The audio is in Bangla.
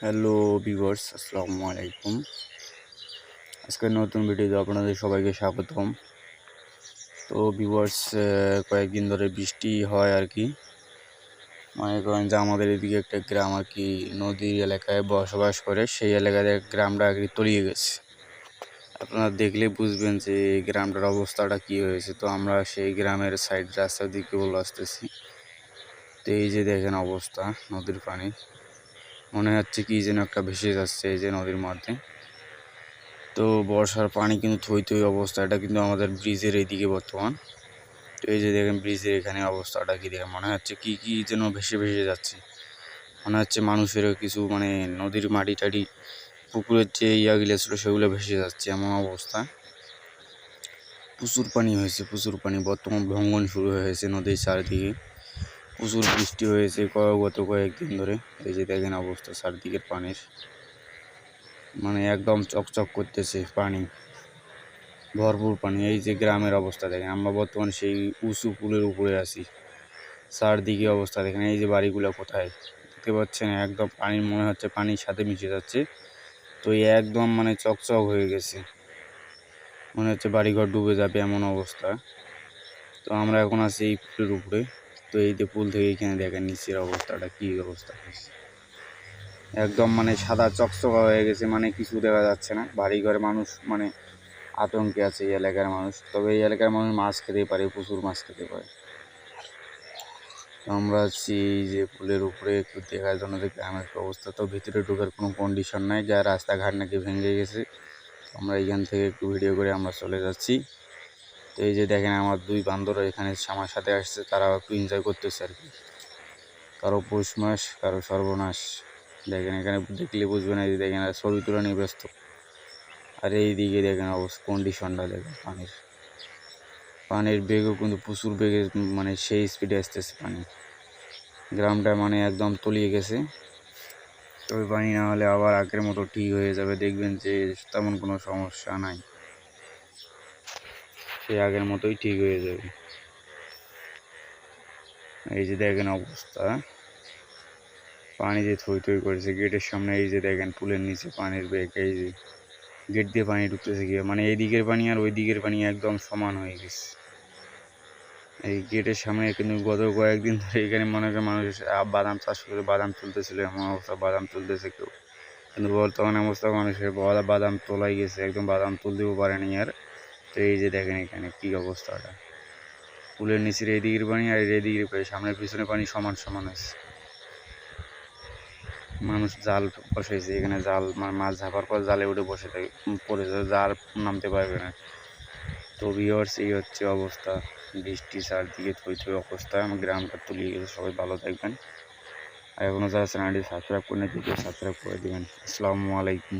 হ্যালো ভিউয়ার্স, আসসালামু আলাইকুম। আজকের নতুন ভিডিওতে আপনাদের সবাইকে স্বাগতম। তো ভিউয়ার্স, কয়েকদিন ধরে বৃষ্টি হয় আর কি। মনে করেন যে আমাদের এদিকে একটা গ্রাম আর কি নদীর এলাকায় বসবাস করে, সেই এলাকায় গ্রামটা আর কি তলিয়ে গেছে। আপনারা দেখলে বুঝবেন যে এই গ্রামটার অবস্থাটা কী হয়েছে। তো আমরা সেই গ্রামের সাইড রাস্তার দিকে বলে আসতেছি। তো এই যে দেখেন অবস্থা, নদীর পানি মনে হচ্ছে কি যেন একটা ভেসে যাচ্ছে এই যে নদীর মধ্যে। তো বর্ষার পানি কিন্তু থই থই অবস্থা, এটা কিন্তু আমাদের ব্রিজের এইদিকে বর্তমান। তো এই যে দেখেন ব্রিজের এখানে অবস্থাটা কি দেখেন, মনে হচ্ছে কি কি যেন ভেসে ভেসে যাচ্ছে। মনে হচ্ছে মানুষেরও কিছু মানে নদীর মাটি টাটি পুকুরের যে ইয়াগুলো ছিল সেগুলো ভেসে যাচ্ছে, এমন অবস্থা। প্রচুর পানি হয়েছে, প্রচুর পানি, বর্তমান ভঙ্গন শুরু হয়েছে নদীর চারদিকে। প্রচুর বৃষ্টি হয়েছে গত কয়েকদিন ধরে। এই যে দেখেন অবস্থা চারদিকের পানির, মানে একদম চকচক করতেছে পানি, ভরপুর পানি। এই যে গ্রামের অবস্থা দেখেন, আমরা বর্তমানে সেই উঁচু পুলের উপরে আছি। চারদিকে অবস্থা দেখেন, এই যে বাড়িগুলো কোথায় দেখতে পাচ্ছেন, একদম পানির মনে হচ্ছে পানির সাথে মিশে যাচ্ছে। তো একদম মানে চকচক হয়ে গেছে, মনে হচ্ছে বাড়িঘর ডুবে যাবে এমন অবস্থা। তো আমরা এখন আছি এই পুলের উপরে। তো এই যে পুল থেকে এখানে দেখেন নিচের অবস্থাটা কী অবস্থা হয়েছে, একদম মানে সাদা চকচকা হয়ে গেছে, মানে কিছু দেখা যাচ্ছে না। বাড়িঘরে মানুষ মানে আতঙ্কে আছে এই এলাকার মানুষ। তবে এই এলাকার মানুষ মাছ খেতে পারে, প্রচুর মাছ খেতে পারে। আমরা আছি যে পুলের উপরে, একটু দেখার জন্য যে গ্রামের একটা অবস্থা। তো ভিতরে ঢোকার কোনো কন্ডিশন নাই, যা রাস্তাঘাট নাকি ভেঙে গেছে। আমরা এখান থেকে একটু ভিডিও করে আমরা চলে যাচ্ছি। তো এই যে দেখেন আমার দুই বান্ধবরা এখানে আমার সাথে আসছে, তারাও একটু এনজয় করতেছে আর কি। কারো পৌষ মাস, কারো সর্বনাশ। দেখেন এখানে দেখলে বুঝবেন, এই যে দেখেন ছবি তোলা নিয়ে ব্যস্ত। আর এই দিকে দেখেন অবস্থা, কন্ডিশনটা দেখেন পানির, পানির বেগও কিন্তু প্রচুর বেগে, মানে সেই স্পিডে আসতেছে পানি। গ্রামটা মানে একদম তলিয়ে গেছে। তবে পানি না হলে আবার আগের মতো ঠিক হয়ে যাবে, দেখবেন যে তেমন কোনো সমস্যা নাই, সে আগের মতোই ঠিক হয়ে যাবে। এই যে দেখেন অবস্থা, পানি যে থই থই করেছে গেটের সামনে। এই যে দেখেন পুলের নিচে পানির বেগ, এই যে গেট দিয়ে পানি ঢুকতেছে গিয়ে, মানে এই দিকের পানি আর ওই দিকের পানি একদম সমান হয়ে গেছে। এই গেটের সামনে কিন্তু গত কয়েকদিন ধরে এখানে মনে করেন মানুষ বাদাম চাষ করে বাদাম তুলতেছিল, এমন অবস্থা বাদাম তুলতেছে কেউ। কিন্তু বর্তমানে অবস্থা মানুষের বাদাম তোলাই গেছে, একদম বাদাম তুলতেও পারেনি আর। তো এই যে দেখেন এখানে কী অবস্থাটা, পুলের নিচের এদিকের পানি আর এদিকের পানি, সামনের পিছনে পানি সমান সমান আছে। মানুষ জাল বসাইছে এখানে, জাল মাছ ঝাপার পর জালে উঠে বসে থাকে, পড়ে যাবে, জাল নামতে পারবে না। তো ভিউয়ার্স, এই হচ্ছে অবস্থা, বৃষ্টি চারদিকে থই থই অবস্থা, আমার গ্রামটা তলিয়ে গেছে। সবাই ভালো থাকবেন, আর এখনও যারা চ্যানেলটি সাবস্ক্রাইব করে নিতে সাবস্ক্রাইব করে দেবেন। আসসালামু আলাইকুম।